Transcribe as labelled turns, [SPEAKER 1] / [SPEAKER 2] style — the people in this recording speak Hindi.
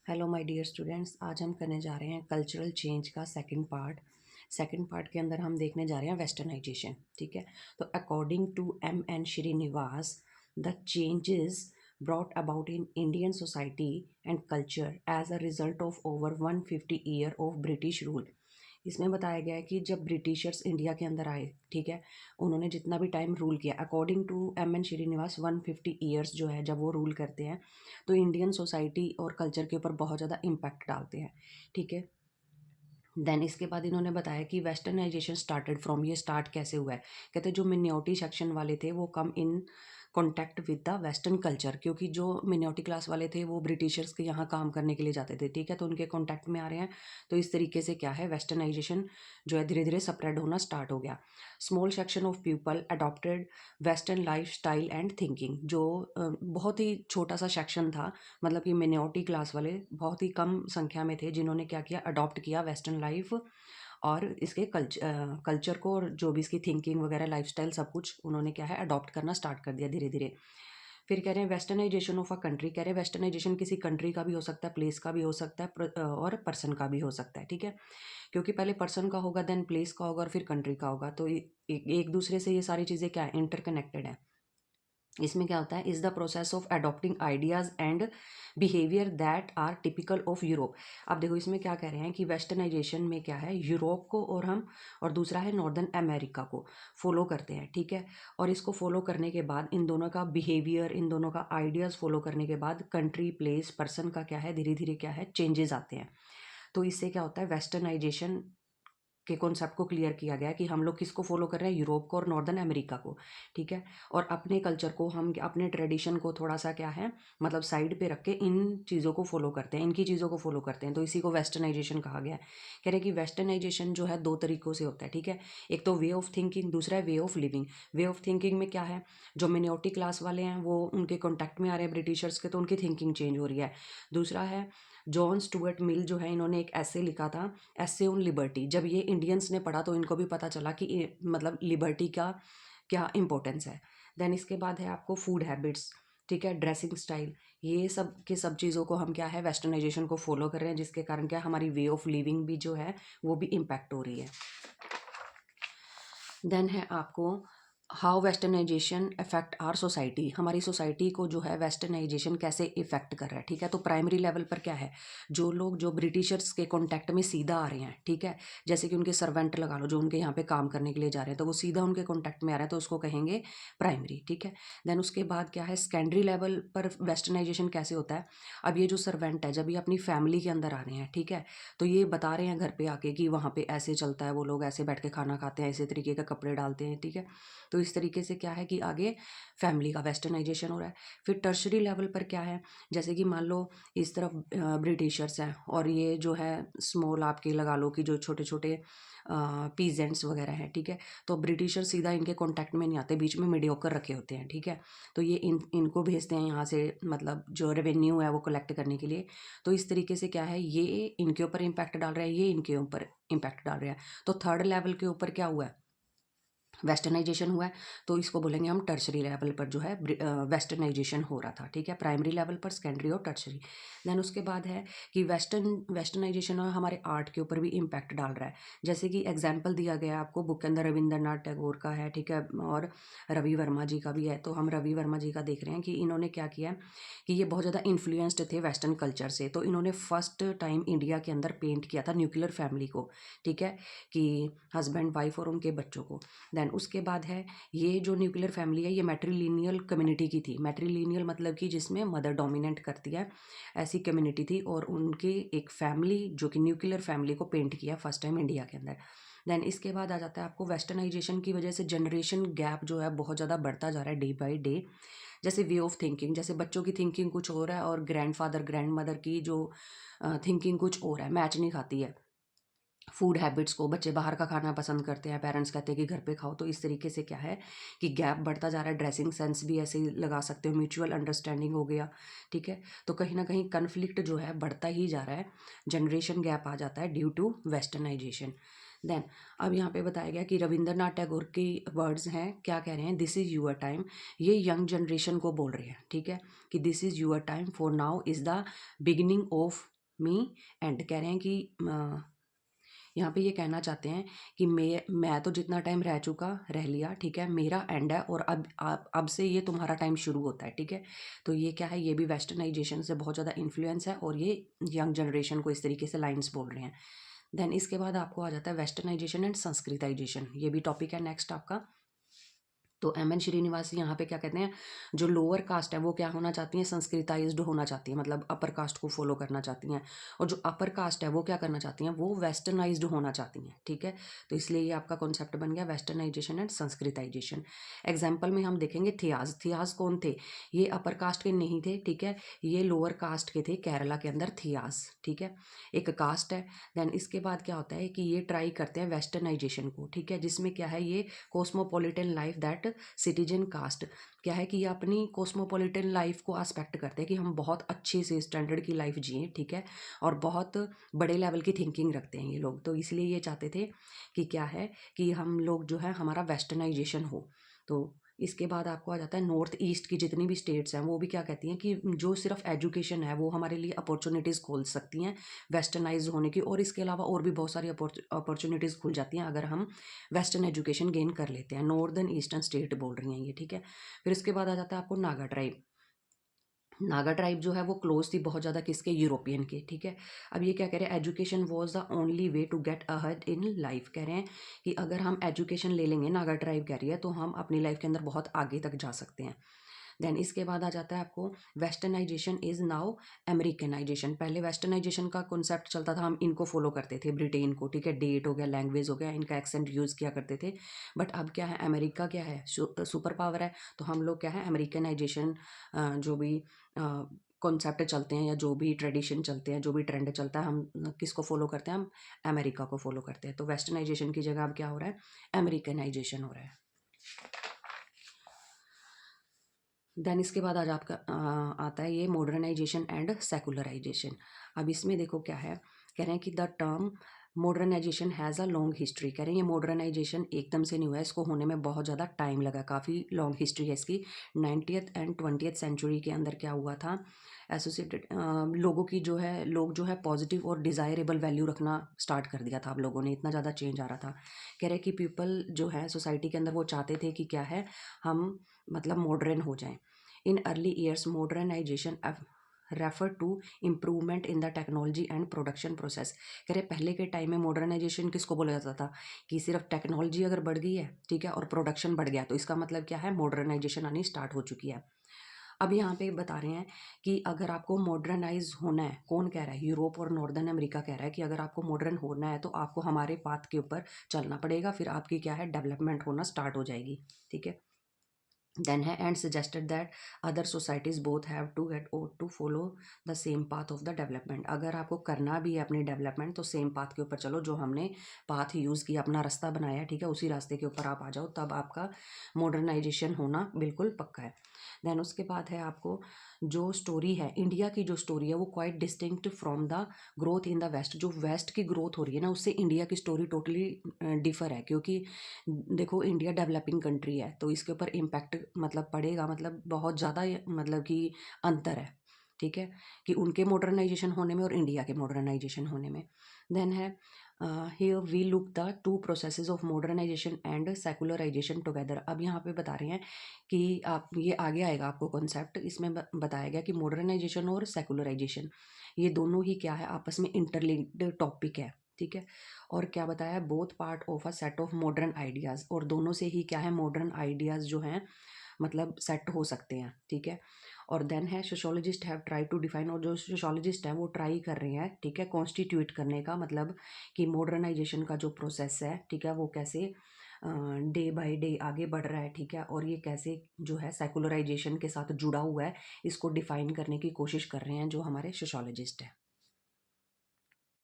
[SPEAKER 1] हेलो माय डियर स्टूडेंट्स, आज हम करने जा रहे हैं कल्चरल चेंज का सेकंड पार्ट के अंदर हम देखने जा रहे हैं वेस्टर्नाइजेशन। ठीक है, तो according to M. N. Srinivas, the changes brought about in Indian society and culture as a result of over 150 year of British rule। इसमें बताया गया है कि जब ब्रिटिशर्स इंडिया के अंदर आए, ठीक है, उन्होंने जितना भी टाइम रूल किया, according to M. N. Srinivas 150 years जो है जब वो रूल करते हैं तो इंडियन सोसाइटी और कल्चर के ऊपर बहुत ज़्यादा इम्पैक्ट डालते हैं। ठीक है, देन इसके बाद इन्होंने बताया कि वेस्टर्नाइजेशन स्टार्टेड फ्रॉम, ये स्टार्ट कैसे हुआ है। कहते जो मिनोरिटी सेक्शन वाले थे वो come in contact with the western culture, क्योंकि जो मिनोरिटी क्लास वाले थे वो ब्रिटिशर्स के यहाँ काम करने के लिए जाते थे। ठीक है, तो उनके कॉन्टैक्ट में आ रहे हैं, तो इस तरीके से क्या है, वेस्टर्नाइजेशन जो है धीरे धीरे स्प्रेड होना स्टार्ट हो गया। Small section of people adopted western life style and thinking, जो बहुत ही छोटा सा सेक्शन था, मतलब कि मिनोरिटी क्लास वाले बहुत ही कम संख्या में थे जिन्होंने क्या किया, अडॉप्ट किया वेस्टर्न लाइफ और इसके कल्चर को, और जो भी इसकी थिंकिंग वगैरह लाइफस्टाइल सब कुछ उन्होंने क्या है अडॉप्ट करना स्टार्ट कर दिया धीरे धीरे। फिर कह रहे हैं वेस्टर्नाइजेशन ऑफ अ कंट्री, कह रहे हैं वेस्टर्नाइजेशन किसी कंट्री का भी हो सकता है, प्लेस का भी हो सकता है, और पर्सन का भी हो सकता है। ठीक है, क्योंकि पहले पर्सन का होगा, देन प्लेस का होगा और फिर कंट्री का होगा, तो एक दूसरे से ये सारी चीज़ें क्या है, इंटरकनेक्टेड है। इसमें क्या होता है, is the process of adopting ideas and behaviour that are typical of Europe. अब देखो इसमें क्या कह रहे हैं कि वेस्टर्नाइजेशन में क्या है, यूरोप को और दूसरा है नॉर्दर्न अमेरिका को फॉलो करते हैं। ठीक है, और इसको फॉलो करने के बाद इन दोनों का बिहेवियर, इन दोनों का आइडियाज़ फॉलो करने के बाद कंट्री, प्लेस, पर्सन का क्या है, धीरे धीरे क्या है, चेंजेस आते हैं। तो इससे क्या होता है, वेस्टर्नाइजेशन के कॉन्सेप्ट को क्लियर किया गया कि हम लोग किसको फॉलो कर रहे हैं, यूरोप को और नॉर्दर्न अमेरिका को। ठीक है, और अपने कल्चर को, हम अपने ट्रेडिशन को थोड़ा सा क्या है, मतलब साइड पे रख के इन चीज़ों को फॉलो करते हैं, इनकी चीज़ों को फॉलो करते हैं, तो इसी को वेस्टर्नाइजेशन कहा गया है। कह रहे हैं कि वेस्टर्नाइजेशन जो है दो तरीकों से होता है। ठीक है, एक तो वे ऑफ थिंकिंग, दूसरा है way of living. Way of thinking में क्या है, जो मिनोरिटी क्लास वाले हैं वो उनके कॉन्टैक्ट में आ रहे हैं ब्रिटिशर्स के, तो उनकी थिंकिंग चेंज हो रही है। दूसरा है जॉन स्टुअर्ट मिल जो है, इन्होंने एक ऐसे लिखा था, ऐसे ऑन लिबर्टी। जब ये इंडियंस ने पढ़ा तो इनको भी पता चला कि मतलब लिबर्टी का क्या इंपॉर्टेंस है। देन इसके बाद है आपको फूड हैबिट्स, ठीक है, ड्रेसिंग स्टाइल, ये सब के सब चीज़ों को हम क्या है, वेस्टर्नाइजेशन को फॉलो कर रहे हैं, जिसके कारण क्या हमारी वे ऑफ लिविंग भी जो है वो भी इम्पैक्ट हो रही है। देन है आपको how westernisation effect our society, हमारी सोसाइटी को जो है वेस्टर्नाइजेशन कैसे इफेक्ट कर रहा है। ठीक है, तो प्राइमरी लेवल पर क्या है, जो लोग जो ब्रिटिशर्स के कॉन्टैक्ट में सीधा आ रहे हैं, ठीक है, जैसे कि उनके सर्वेंट लगा लो, जो उनके यहाँ पे काम करने के लिए जा रहे हैं, तो वो सीधा उनके कॉन्टैक्ट में आ रहे हैं, तो उसको कहेंगे प्राइमरी। ठीक है, देन उसके बाद क्या है, सेकेंडरी लेवल पर वेस्टर्नाइजेशन कैसे होता है। अब ये जो सर्वेंट है, जब ये अपनी फैमिली के अंदर आ रहे हैं, ठीक है, तो ये बता रहे हैं घर पे आके कि वहाँ पे ऐसे चलता है, वो लोग ऐसे बैठ के खाना खाते हैं, ऐसे तरीके का कपड़े डालते हैं। ठीक है, तो इस तरीके से क्या है कि आगे फैमिली का वेस्टर्नाइजेशन हो रहा है। फिर टर्शरी लेवल पर क्या है, जैसे कि मान लो इस तरफ ब्रिटिशर्स हैं और ये जो है स्मॉल आपके लगा लो कि जो छोटे छोटे पीजेंट्स वगैरह हैं। ठीक है, तो ब्रिटिशर सीधा इनके कांटेक्ट में नहीं आते, बीच में मीडियोकर रखे होते हैं। ठीक है, तो ये इनको भेजते हैं यहाँ से, मतलब जो रेवेन्यू है वो कलेक्ट करने के लिए। तो इस तरीके से क्या है, ये इनके ऊपर इम्पैक्ट डाल रहा है, ये इनके ऊपर इम्पैक्ट डाल रहा है। तो थर्ड लेवल के ऊपर क्या हुआ है, वेस्टर्नाइजेशन हुआ है, तो इसको बोलेंगे हम टर्शरी लेवल पर जो है वेस्टर्नाइजेशन हो रहा था। ठीक है, प्राइमरी लेवल पर, सेकेंडरी और टर्शरी। देन उसके बाद है कि वेस्टर्नाइजेशन हमारे आर्ट के ऊपर भी इम्पैक्ट डाल रहा है। जैसे कि एग्जाम्पल दिया गया है आपको बुक के अंदर, रविंद्रनाथ टैगोर का है, ठीक है, और रवि वर्मा जी का भी है। तो हम रवि वर्मा जी का देख रहे हैं कि इन्होंने क्या किया है कि ये बहुत ज़्यादा इन्फ्लुएंस्ड थे वेस्टर्न कल्चर से, तो इन्होंने फर्स्ट टाइम इंडिया के अंदर पेंट किया था न्यूक्लियर फैमिली को। ठीक है, कि हस्बैंड वाइफ और उनके बच्चों को। देन उसके बाद है, ये जो न्यूक्लियर फैमिली है ये मैट्रिलिनियल कम्युनिटी की थी। मैट्रिलिनियल मतलब कि जिसमें मदर डोमिनेट करती है, ऐसी कम्युनिटी थी, और उनकी एक फैमिली जो कि न्यूक्लियर फैमिली को पेंट किया फर्स्ट टाइम इंडिया के अंदर। देन इसके बाद आ जाता है आपको वेस्टर्नाइजेशन की वजह से जनरेशन गैप जो है बहुत ज़्यादा बढ़ता जा रहा है डे बाई डे। जैसे वे ऑफ थिंकिंग, जैसे बच्चों की थिंकिंग कुछ और है और ग्रैंडफादर ग्रैंड मदर की जो थिंकिंग कुछ और है, मैच नहीं खाती है। फूड हैबिट्स को, बच्चे बाहर का खाना पसंद करते हैं, पेरेंट्स कहते हैं कि घर पे खाओ, तो इस तरीके से क्या है कि गैप बढ़ता जा रहा है। ड्रेसिंग सेंस भी ऐसे ही लगा सकते हो, म्यूचुअल अंडरस्टैंडिंग हो गया। ठीक है, तो कहीं ना कहीं कन्फ्लिक्ट जो है बढ़ता ही जा रहा है, जनरेशन गैप आ जाता है ड्यू टू वेस्टर्नाइजेशन। देन अब यहाँ पे बताया गया कि रविंद्रनाथ टैगोर की वर्ड्स हैं, क्या कह रहे हैं, दिस इज़ यूअर टाइम, ये यंग जनरेशन को बोल रहे हैं। ठीक है, कि this is your time, for now is the beginning of me and, कह रहे हैं कि यहाँ पे ये कहना चाहते हैं कि मैं तो जितना टाइम रह चुका रह लिया, ठीक है, मेरा एंड है और अब से ये तुम्हारा टाइम शुरू होता है, ठीक है। तो ये क्या है, ये भी वेस्टर्नाइजेशन से बहुत ज़्यादा इन्फ्लुएंस है और ये यंग जनरेशन को इस तरीके से लाइन्स बोल रहे हैं। देन इसके बाद आपको आ जाता है वेस्टर्नाइजेशन एंड संस्कृताइजेशन, ये भी टॉपिक है नेक्स्ट आपका। तो एम एन श्रीनिवास यहाँ पे क्या कहते हैं, जो लोअर कास्ट है वो क्या होना चाहती हैं, संस्कृताइज्ड होना चाहती हैं, मतलब अपर कास्ट को फॉलो करना चाहती हैं। और जो अपर कास्ट है वो क्या करना चाहती हैं, वो वेस्टर्नाइज्ड होना चाहती हैं, ठीक है। तो इसलिए ये आपका कॉन्सेप्ट बन गया वेस्टर्नाइजेशन एंड संस्कृताइजेशन। एग्जाम्पल में हम देखेंगे थियाज। थियाज कौन थे, ये अपर कास्ट के नहीं थे, ठीक है, ये लोअर कास्ट के थे, केरला के अंदर थियाज, ठीक है, एक कास्ट है। देन इसके बाद क्या होता है कि ये ट्राई करते हैं वेस्टर्नाइजेशन को, ठीक है, जिसमें क्या है, ये cosmopolitan life that citizen caste, क्या है कि ये अपनी कॉस्मोपॉलिटन लाइफ को एस्पेक्ट करते हैं कि हम बहुत अच्छे से स्टैंडर्ड की लाइफ जिएं, ठीक है, और बहुत बड़े लेवल की थिंकिंग रखते हैं ये लोग। तो इसलिए ये चाहते थे कि क्या है कि हम लोग जो है हमारा वेस्टर्नाइजेशन हो। तो इसके बाद आपको आ जाता है नॉर्थ ईस्ट की जितनी भी स्टेट्स हैं वो भी क्या कहती हैं कि जो सिर्फ एजुकेशन है वो हमारे लिए अपॉर्चुनिटीज़ खोल सकती हैं वेस्टर्नाइज होने की, और इसके अलावा और भी बहुत सारी अपॉर्चुनिटीज़ खुल जाती हैं अगर हम वेस्टर्न एजुकेशन गेन कर लेते हैं। नॉर्दर्न ईस्टर्न स्टेट बोल रही हैं ये, ठीक है। फिर इसके बाद आ जाता है आपको नागा ट्राइब। नागा ट्राइब जो है वो क्लोज थी बहुत ज़्यादा किसके, यूरोपियन के, ठीक है। अब ये क्या कह रहे हैं, education was the only way to get ahead in life, कह रहे हैं कि अगर हम एजुकेशन ले लेंगे, नागा ट्राइब कह रही है, तो हम अपनी लाइफ के अंदर बहुत आगे तक जा सकते हैं। देन इसके बाद आ जाता है आपको वेस्टर्नाइजेशन इज नाउ अमेरिकनाइजेशन। पहले वेस्टर्नाइजेशन का कॉन्सेप्ट चलता था, हम इनको फॉलो करते थे, ब्रिटेन को, ठीक है, डेट हो गया, लैंग्वेज हो गया, इनका एक्सेंट यूज़ किया करते थे। बट अब क्या है, अमेरिका क्या है, सुपर पावर है, तो हम लोग क्या है अमेरिकनाइजेशन, जो भी कॉन्सेप्ट चलते हैं या जो भी ट्रेडिशन चलते हैं, जो भी ट्रेंड चलता है, हम किसको फॉलो करते हैं, हम अमेरिका को फॉलो करते हैं। तो वेस्टर्नाइजेशन की जगह अब क्या हो रहा है, अमेरिकनाइजेशन हो रहा है। देन इसके बाद आज आपका आता है ये मॉडर्नाइजेशन एंड सेकुलराइजेशन। अब इसमें देखो क्या है, कह रहे हैं कि the term modernisation has a long history. कह रहे हैं ये मॉडर्नाइजेशन एकदम से नहीं हुआ है, इसको होने में बहुत ज़्यादा टाइम लगा, काफ़ी लॉन्ग हिस्ट्री है इसकी। 90th एंड 20th सेंचुरी के अंदर क्या हुआ था, एसोसिएटेड लोगों की जो है, लोग जो है पॉजिटिव और डिज़ायरेबल वैल्यू रखना स्टार्ट कर दिया था। अब लोगों ने इतना ज़्यादा चेंज आ रहा था, कह रहे हैं कि पीपल जो है सोसाइटी के अंदर वो चाहते थे कि क्या है, हम मतलब मॉडर्न हो जाएं। In early years modernisation refer to improvement in the technology and production process. कह रहे पहले के टाइम में मॉडर्नाइजेशन किसको बोला जाता था कि सिर्फ टेक्नोलॉजी अगर बढ़ गई है, ठीक है, और प्रोडक्शन बढ़ गया, तो इसका मतलब क्या है, मॉडर्नाइजेशन आनी स्टार्ट हो चुकी है। अब यहाँ पे बता रहे हैं कि अगर आपको मॉडर्नाइज होना है, कौन कह रहा है, यूरोप और नॉर्दर्न अमेरिका कह रहा है कि अगर आपको मॉडर्न होना है तो आपको हमारे पाथ के ऊपर चलना पड़ेगा, फिर आपकी क्या है, डेवलपमेंट होना स्टार्ट हो जाएगी, ठीक है। then and suggested that other societies both have to get or to follow the same path of the development। अगर आपको करना भी है अपनी डेवलपमेंट तो सेम पाथ के ऊपर चलो, जो हमने पाथ यूज़ किया, अपना रास्ता बनाया, ठीक है, उसी रास्ते के ऊपर आप आ जाओ, तब आपका मॉडर्नाइजेशन होना बिल्कुल पक्का है। देन उसके बाद है आपको जो स्टोरी है, इंडिया की जो स्टोरी है वो quite distinct from the growth in the west. जो वेस्ट की ग्रोथ हो रही है ना, उससे इंडिया की स्टोरी टोटली डिफर है, क्योंकि देखो इंडिया डेवलपिंग कंट्री है तो इसके ऊपर इम्पैक्ट मतलब पड़ेगा, मतलब बहुत ज़्यादा मतलब कि अंतर है, ठीक है, कि उनके मॉडर्नाइजेशन होने में और इंडिया के मॉडर्नाइजेशन होने में। देन है here we look the two processes of modernisation and secularisation together. अब यहाँ पे बता रहे हैं कि आप ये आगे आएगा आपको कॉन्सेप्ट, इसमें बताया गया कि मॉडर्नाइजेशन और सेकुलराइजेशन ये दोनों ही क्या है, आपस में इंटरलिंक्ड टॉपिक है, ठीक है। और क्या बताया, both part of a set of modern ideas, और दोनों से ही क्या है, मॉडर्न आइडियाज़ जो हैं मतलब सेट हो सकते हैं, ठीक है। और देन है sociologist have try to define, और जो सोशोलॉजिस्ट है वो ट्राई कर रहे हैं, ठीक है, कॉन्स्टिट्यूट करने का, मतलब कि मॉडर्नाइजेशन का जो प्रोसेस है, ठीक है, वो कैसे डे बाय डे आगे बढ़ रहा है, ठीक है, और ये कैसे जो है सेकुलराइजेशन के साथ जुड़ा हुआ है, इसको डिफाइन करने की कोशिश कर रहे हैं जो हमारे सोशोलॉजिस्ट है।